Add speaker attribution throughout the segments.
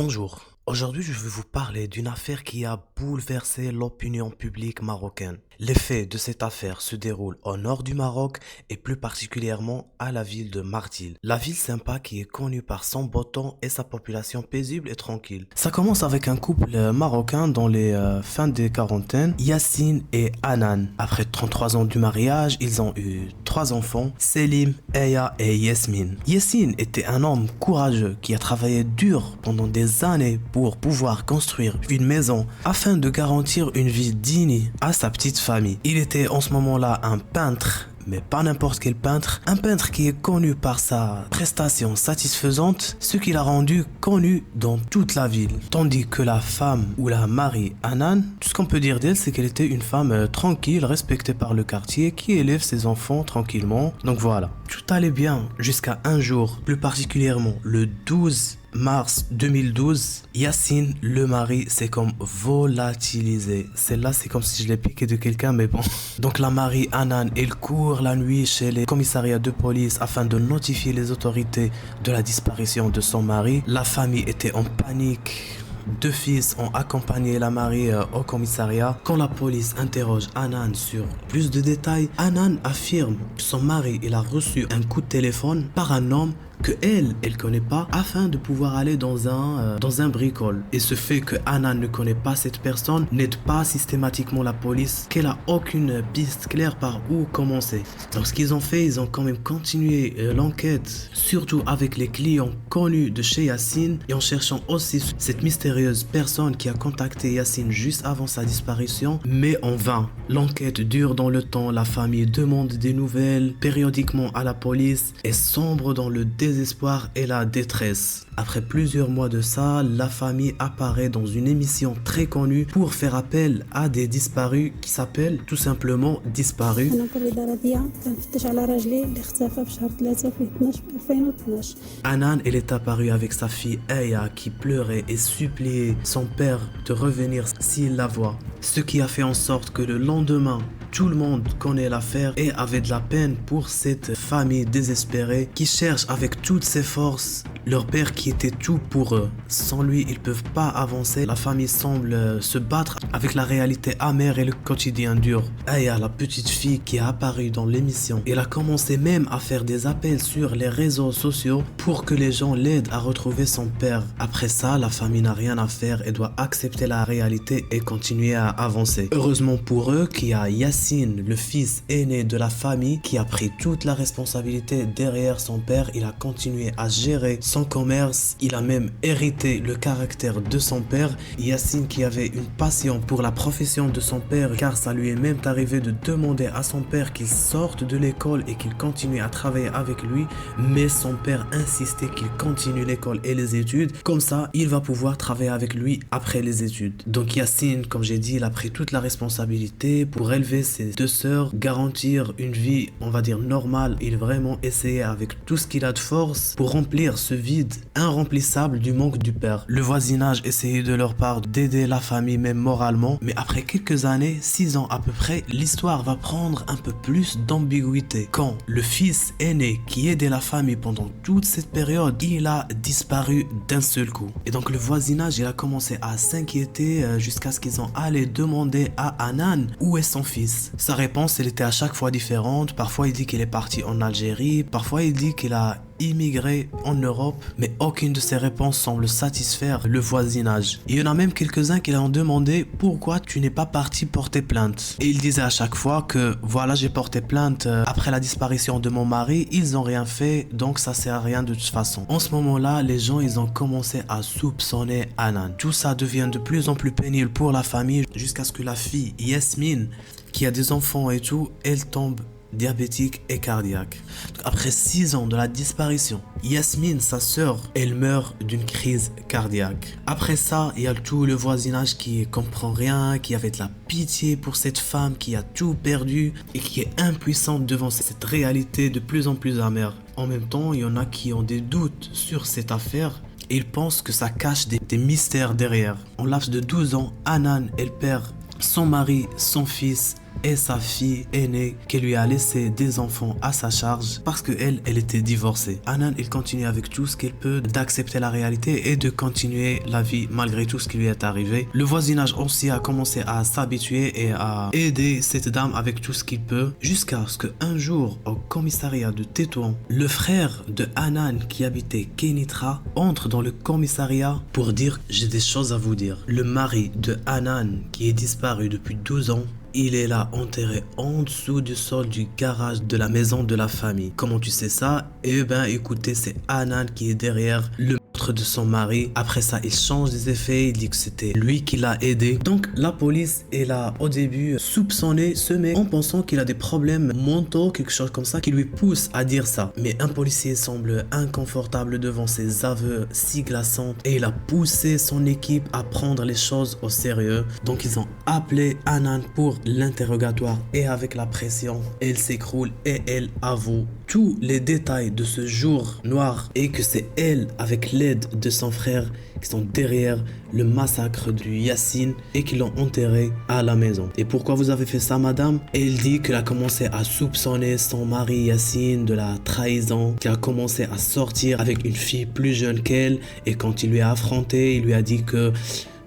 Speaker 1: Bonjour, aujourd'hui je vais vous parler d'une affaire qui a bouleversé l'opinion publique marocaine. Les faits de cette affaire se déroulent au nord du Maroc et plus particulièrement à la ville de Mardil. La ville sympa qui est connue par son beau temps et sa population paisible et tranquille. Ça commence avec un couple marocain dans les fins des quarantaines, Yassine et Hanan. Après 33 ans du mariage, ils ont eu 3 enfants, Selim, Eya et Yasmine. Yassine était un homme courageux qui a travaillé dur pendant des années pour pouvoir construire une maison afin de garantir une vie digne à sa petite famille. Il était en ce moment-là un peintre, mais pas n'importe quel peintre, un peintre qui est connu par sa prestation satisfaisante, ce qui l'a rendu connu dans toute la ville. Tandis que la femme ou la Marie Hanan, tout ce qu'on peut dire d'elle, c'est qu'elle était une femme tranquille, respectée par le quartier, qui élève ses enfants tranquillement. Donc voilà, tout allait bien jusqu'à un jour, plus particulièrement le 12 mars 2012, Yassine, le mari, s'est comme volatilisé. Celle-là, c'est comme si je l'ai piqué de quelqu'un, mais bon. Donc la Marie Hanan, elle court la nuit chez les commissariats de police afin de notifier les autorités de la disparition de son mari. La famille était en panique. 2 fils ont accompagné la mariée au commissariat. Quand la police interroge Hanan sur plus de détails, Hanan affirme que son mari il a reçu un coup de téléphone par un homme que elle connaît pas afin de pouvoir aller dans un bricole. Et ce fait que Hanan ne connaît pas cette personne n'aide pas systématiquement la police, qu'elle a aucune piste claire par où commencer. Donc ce qu'ils ont fait, ils ont quand même continué l'enquête, surtout avec les clients connus de chez Yassine et en cherchant aussi cette mystérieuse personne qui a contacté Yassine juste avant sa disparition, mais en vain. L'enquête dure dans le temps, la famille demande des nouvelles périodiquement à la police et sombre dans le désespoir et la détresse. Après plusieurs mois de ça, la famille apparaît dans une émission très connue pour faire appel à des disparus qui s'appellent tout simplement disparus. Hanan, elle est apparue avec sa fille Eya qui pleurait et suppliait son père de revenir s'il la voit. Ce qui a fait en sorte que le lendemain, tout le monde connaît l'affaire et avait de la peine pour cette famille désespérée qui cherche avec toutes ses forces leur père qui était tout pour eux. Sans lui, ils peuvent pas avancer. La famille semble se battre avec la réalité amère et le quotidien dur. Aya, la petite fille qui est apparue dans l'émission, elle a commencé même à faire des appels sur les réseaux sociaux pour que les gens l'aident à retrouver son père. Après ça, la famille n'a rien à faire et doit accepter la réalité et continuer à avancer. Heureusement pour eux qu'il y a Yassine, le fils aîné de la famille, qui a pris toute la responsabilité derrière son père. Il a continué à gérer son commerce, il a même hérité le caractère de son père. Yassine qui avait une passion pour la profession de son père, car ça lui est même arrivé de demander à son père qu'il sorte de l'école et qu'il continue à travailler avec lui, mais son père insistait qu'il continue l'école et les études, comme ça il va pouvoir travailler avec lui après les études. Donc Yassine, comme j'ai dit, il a pris toute la responsabilité pour élever ses 2 sœurs, garantir une vie, on va dire normale. Il a vraiment essayé avec tout ce qu'il a de force pour remplir ce vide irremplissable du manque du père. Le voisinage essayait de leur part d'aider la famille même moralement, mais après quelques années, 6 ans à peu près, l'histoire va prendre un peu plus d'ambiguïté. Quand le fils aîné qui aidait la famille pendant toute cette période, il a disparu d'un seul coup. Et donc le voisinage, il a commencé à s'inquiéter jusqu'à ce qu'ils ont allé demander à Hanan où est son fils. Sa réponse, elle était à chaque fois différente. Parfois il dit qu'il est parti en Algérie, parfois il dit qu'il a immigré en Europe, mais aucune de ces réponses semble satisfaire le voisinage. Il y en a même quelques-uns qui lui ont demandé pourquoi tu n'es pas parti porter plainte. Et il disait à chaque fois que voilà, j'ai porté plainte après la disparition de mon mari, ils ont rien fait, donc ça sert à rien de toute façon. En ce moment-là, les gens ils ont commencé à soupçonner Hanan. Tout ça devient de plus en plus pénible pour la famille jusqu'à ce que la fille Yasmine, qui a des enfants et tout, elle tombe diabétique et cardiaque. Donc, après 6 ans de la disparition, Yasmine, sa sœur, elle meurt d'une crise cardiaque. Après ça, il y a tout le voisinage qui comprend rien, qui avait de la pitié pour cette femme qui a tout perdu et qui est impuissante devant cette réalité de plus en plus amère. En même temps, il y en a qui ont des doutes sur cette affaire. Et ils pensent que ça cache des mystères derrière. En laps de 12 ans, Hanan, elle perd son mari, son fils et sa fille aînée qui lui a laissé des enfants à sa charge parce que elle était divorcée. Hanan, il continue avec tout ce qu'il peut d'accepter la réalité et de continuer la vie malgré tout ce qui lui est arrivé. Le voisinage aussi a commencé à s'habituer et à aider cette dame avec tout ce qu'il peut jusqu'à ce qu'un jour au commissariat de Tétouan, le frère de Hanan qui habitait Kénitra entre dans le commissariat pour dire j'ai des choses à vous dire. Le mari de Hanan qui est disparu depuis 12 ans, il est là enterré en dessous du sol du garage de la maison de la famille. Comment tu sais ça? Eh ben écoutez, c'est Hanan qui est derrière le meurtre de son mari. Après ça, il change des effets, il dit que c'était lui qui l'a aidé. Donc la police est là au début soupçonné ce mec en pensant qu'il a des problèmes mentaux, quelque chose comme ça qui lui pousse à dire ça. Mais un policier semble inconfortable devant ses aveux si glaçants et il a poussé son équipe à prendre les choses au sérieux. Donc ils ont appelé Hanan pour l'interrogatoire et avec la pression, elle s'écroule et elle avoue tous les détails de ce jour noir et que c'est elle avec l'aide de son frère qui sont derrière le massacre du Yacine et qui l'ont enterré à la maison. Et pourquoi vous avez fait ça, madame? Et elle dit qu'elle a commencé à soupçonner son mari Yacine de la trahison, qu'il a commencé à sortir avec une fille plus jeune qu'elle et quand il lui a affronté, il lui a dit que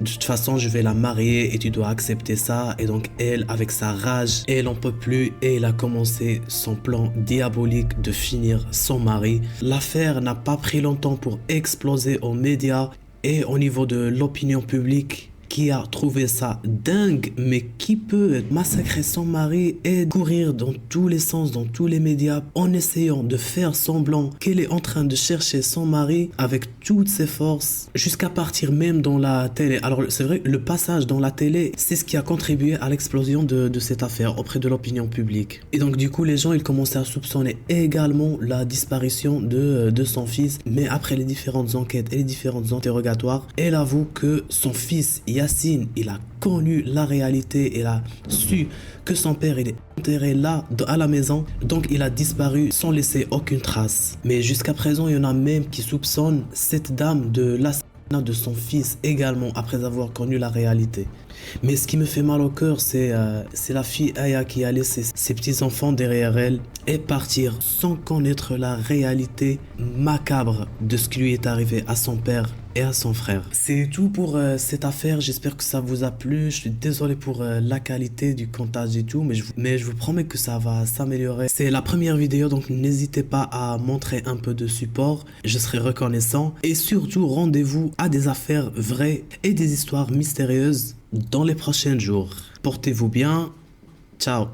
Speaker 1: de toute façon, je vais la marier et tu dois accepter ça. Et donc, elle, avec sa rage, elle en peut plus et elle a commencé son plan diabolique de finir son mari. L'affaire n'a pas pris longtemps pour exploser aux médias et au niveau de l'opinion publique. Qui a trouvé ça dingue, mais qui peut massacrer son mari et courir dans tous les sens, dans tous les médias, en essayant de faire semblant qu'elle est en train de chercher son mari avec toutes ses forces, jusqu'à partir même dans la télé. Alors c'est vrai, le passage dans la télé, c'est ce qui a contribué à l'explosion de cette affaire auprès de l'opinion publique. Et donc du coup, les gens, ils commençaient à soupçonner également la disparition de son fils, mais après les différentes enquêtes et les différents interrogatoires, elle avoue que son fils, Yacine, il a connu la réalité, il a su que son père il est enterré là à la maison, donc il a disparu sans laisser aucune trace. Mais jusqu'à présent, il y en a même qui soupçonnent cette dame de l'assassinat de son fils également après avoir connu la réalité. Mais ce qui me fait mal au cœur, c'est la fille Aya qui a laissé ses petits-enfants derrière elle et partir sans connaître la réalité macabre de ce qui lui est arrivé à son père et à son frère. C'est tout pour cette affaire, j'espère que ça vous a plu. Je suis désolé pour la qualité du montage et tout, mais je vous promets que ça va s'améliorer. C'est la première vidéo, donc n'hésitez pas à montrer un peu de support, je serai reconnaissant. Et surtout, rendez-vous à des affaires vraies et des histoires mystérieuses dans les prochains jours. Portez-vous bien, ciao.